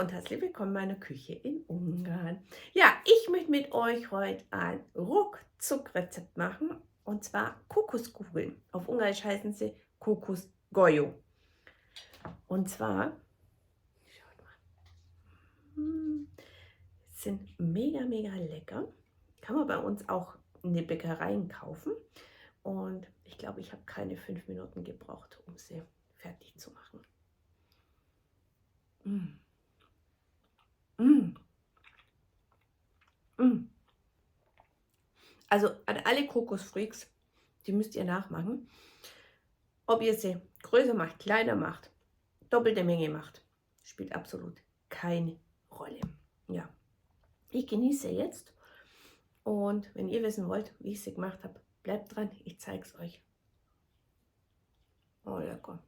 und herzlich willkommen in meiner Küche in Ungarn. Ja, ich möchte mit euch heute ein Ruckzuck-Rezept machen und zwar Kokoskugeln. Auf Ungarisch heißen sie Kokosgolyó. Und zwar, schaut mal, sind mega lecker. Kann man bei uns auch in den Bäckereien kaufen. Und ich glaube, ich habe keine 5 Minuten gebraucht, um sie fertig zu machen. Also an alle Kokosfreaks, die müsst ihr nachmachen. Ob ihr sie größer macht, kleiner macht, doppelte Menge macht, spielt absolut keine Rolle. Ja, ich genieße jetzt und wenn ihr wissen wollt, wie ich sie gemacht habe, bleibt dran, ich zeige es euch. Oh, lecker.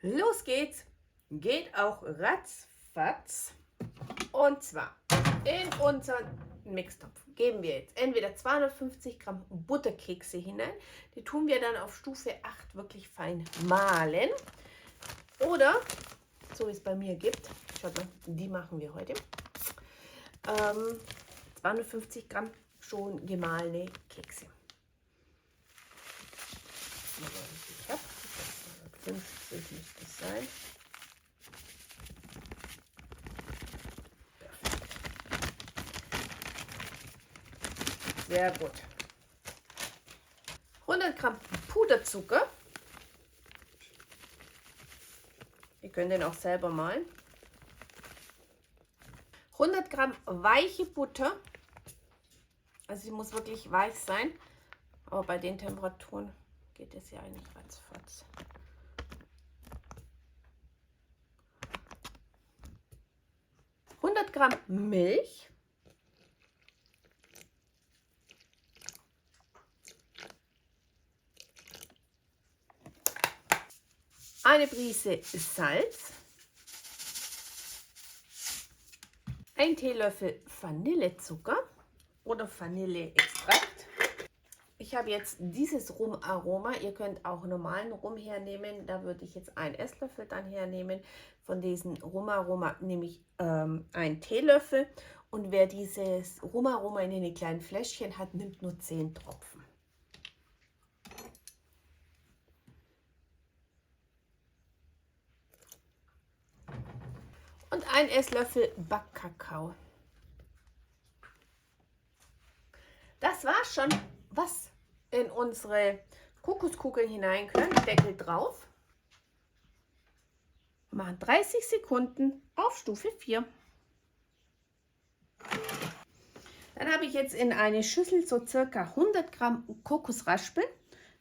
Los geht's. Geht auch ratzfatz. Und zwar in unseren Mixtopf geben wir jetzt entweder 250 Gramm Butterkekse hinein. Die tun wir dann auf Stufe 8 wirklich fein mahlen. Oder, so wie es bei mir gibt, schaut mal, die machen wir heute. 250 Gramm schon gemahlene Kekse. Ich habe 250 müsste es sein. Sehr gut. 100 Gramm Puderzucker. Ihr könnt den auch selber malen. 100 Gramm weiche Butter. Also sie muss wirklich weich sein. Aber bei den Temperaturen geht es ja eigentlich ratzfatz. Gramm Milch. Eine Prise Salz. Ein Teelöffel Vanillezucker oder Vanilleextrakt. Ich habe jetzt dieses Rumaroma. Ihr könnt auch normalen Rum hernehmen. Da würde ich jetzt einen Esslöffel dann hernehmen. Von diesem Rumaroma nehme ich einen Teelöffel. Und wer dieses Rumaroma in den kleinen Fläschchen hat, nimmt nur 10 Tropfen. Und ein Esslöffel Backkakao. Das war schon, was in unsere Kokoskugeln hinein können. Deckel drauf. Machen 30 Sekunden auf Stufe 4. Dann habe ich jetzt in eine Schüssel so circa 100 Gramm Kokosraspeln.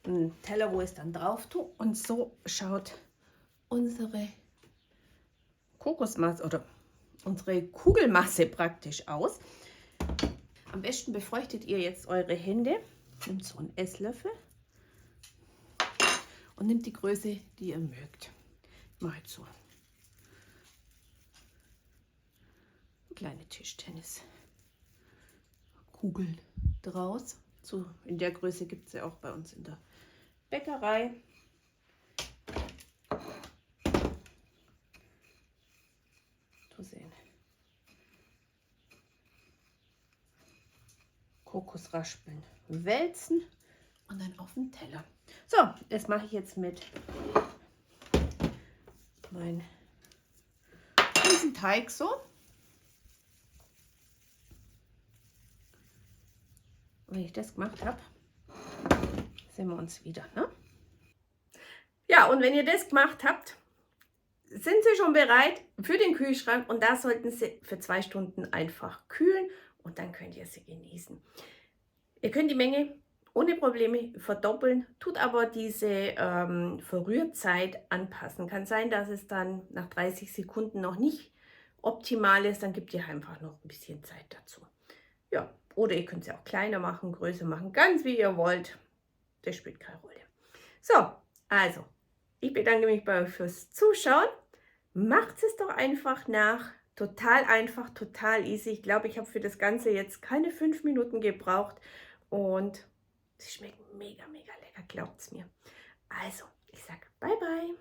Einen Teller, wo ich es dann drauf tue. Und so schaut unsere Kokosmasse oder unsere Kugelmasse praktisch aus. Am besten befeuchtet ihr jetzt eure Hände. Nehmt so einen Esslöffel und nehmt die Größe, die ihr mögt. Ich mache jetzt so kleine Tischtenniskugeln draus. So in der Größe gibt es ja auch bei uns in der Bäckerei. So sehen. Kokosraspeln wälzen und dann auf den Teller. So, das mache ich jetzt mit diesem Teig so. Wenn ich das gemacht habe, sehen wir uns wieder. Ne? Ja, und wenn ihr das gemacht habt, sind sie schon bereit für den Kühlschrank und da sollten sie für 2 Stunden einfach kühlen und dann könnt ihr sie genießen. Ihr könnt die Menge ohne Probleme verdoppeln, tut aber diese Verrührzeit anpassen. Kann sein, dass es dann nach 30 Sekunden noch nicht optimal ist, dann gebt ihr einfach noch ein bisschen Zeit dazu. Ja, oder ihr könnt sie auch kleiner machen, größer machen, ganz wie ihr wollt. Das spielt keine Rolle. So, also, ich bedanke mich bei euch fürs Zuschauen. Macht es doch einfach nach. Total einfach, total easy. Ich glaube, ich habe für das Ganze jetzt keine 5 Minuten gebraucht. Und sie schmecken mega lecker, glaubt es mir. Also, ich sage bye bye.